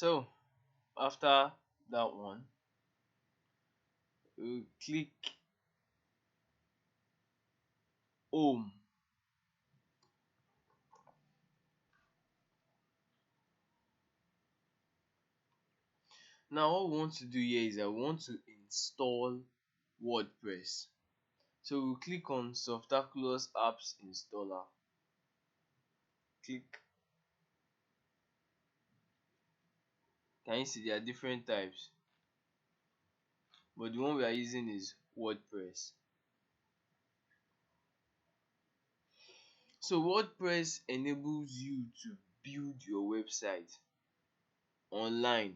So after that one, we click home. Now what we want to do here is that we want to install WordPress. So we'll click on Softaculous Apps Installer. Click. Can you see there are different types? But the one we are using is WordPress. So WordPress enables you to build your website online.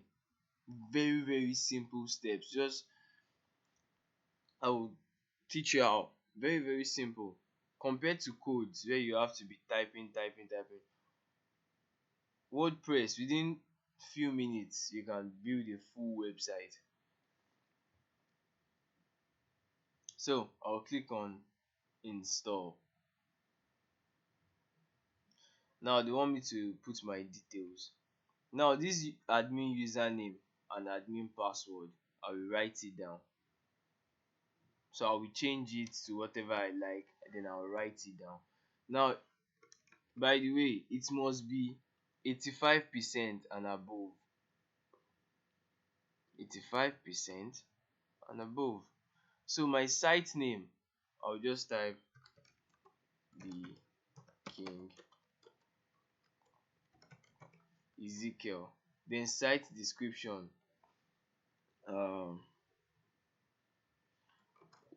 Very simple steps. Just I will teach you how. Very simple. Compared to codes where you have to be typing. WordPress, within few minutes you can build a full website. So I'll click on install. Now they want me to put my details. Now this admin username and admin password, I will write it down. So I will change it to whatever I like, and then I'll write it down. Now, by the way, it must be 85% and above. 85% and above. So my site name, I'll just type the King Ezekiel. Then site description, um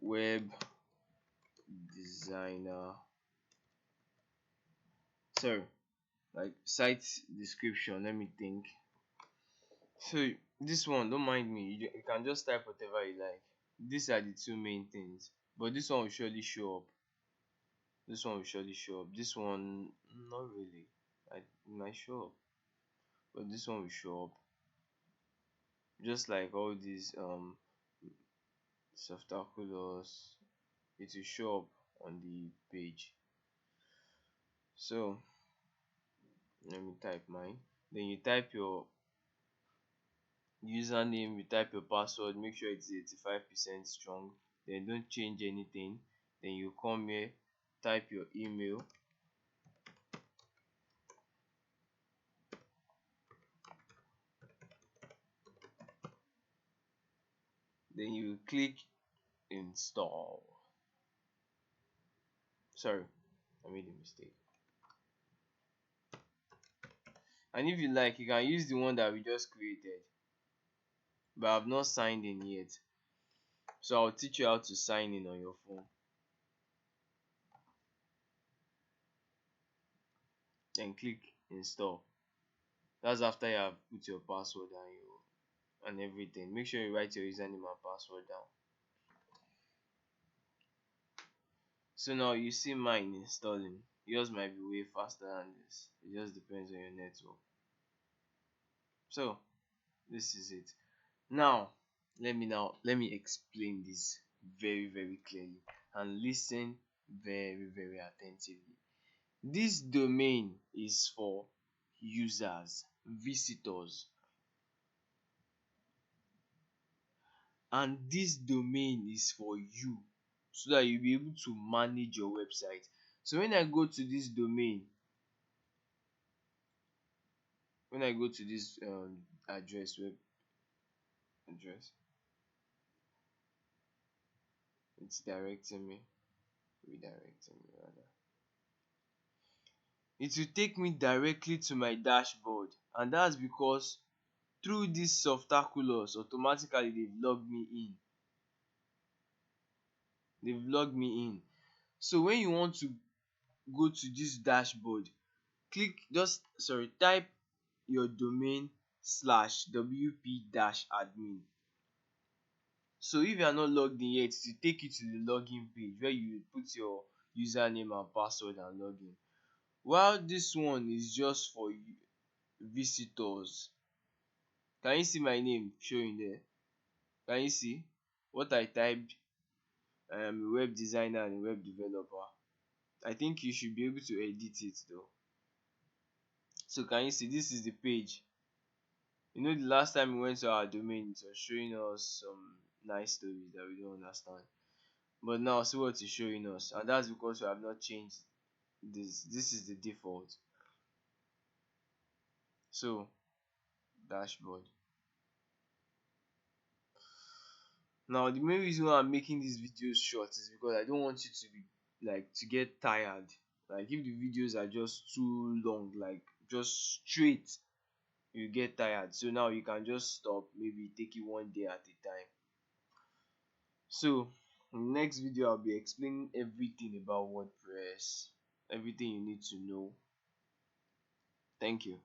web designer, sorry, like site description, let me think. So this one, don't mind me, you can just type whatever you like. These are the two main things, but this one will surely show up. This one, not really. It might show up, but this one will show up. Just like all these Softaculous, it will show up on the page. So let me type mine. Then you type your username, you type your password, make sure it's 85% strong. Then don't change anything. Then you come here, type your email. Then you click install. Sorry, I made a mistake. And if you like, you can use the one that we just created, but I've not signed in yet. So I'll teach you how to sign in on your phone. Then click install. That's after you have put your password and everything. Make sure you write your username and password down. So now you see mine installing. Yours might be way faster than this. It just depends on your network. So this is it. Now let me explain this very clearly, and listen very attentively. This domain is for users, visitors, and this domain is for you, so that you'll be able to manage your website. So when I go to this domain, when I go to this address, web address, it's redirecting me rather. It will take me directly to my dashboard, and that's because through this Softaculous, automatically they've logged me in. So when you want to go to this dashboard, type your domain /wp-admin. So if you are not logged in yet, it will take you to the login page where you put your username and password and login. While this one is just for visitors. Can you see my name showing there? Can you see what I typed? I am a web designer and a web developer. I think you should be able to edit it though. So can you see, this is the page. The last time we went to our domain, it was showing us some nice stories that we don't understand. But now see what it's showing us, and that's because we have not changed this. This is the default. So dashboard. Now the main reason why I'm making these videos short is because I don't want you to be like to get tired. Like if the videos are just too long, like just straight, you get tired. So now you can just stop, maybe take it one day at a time. So in the next video I'll be explaining everything about WordPress, everything you need to know. Thank you.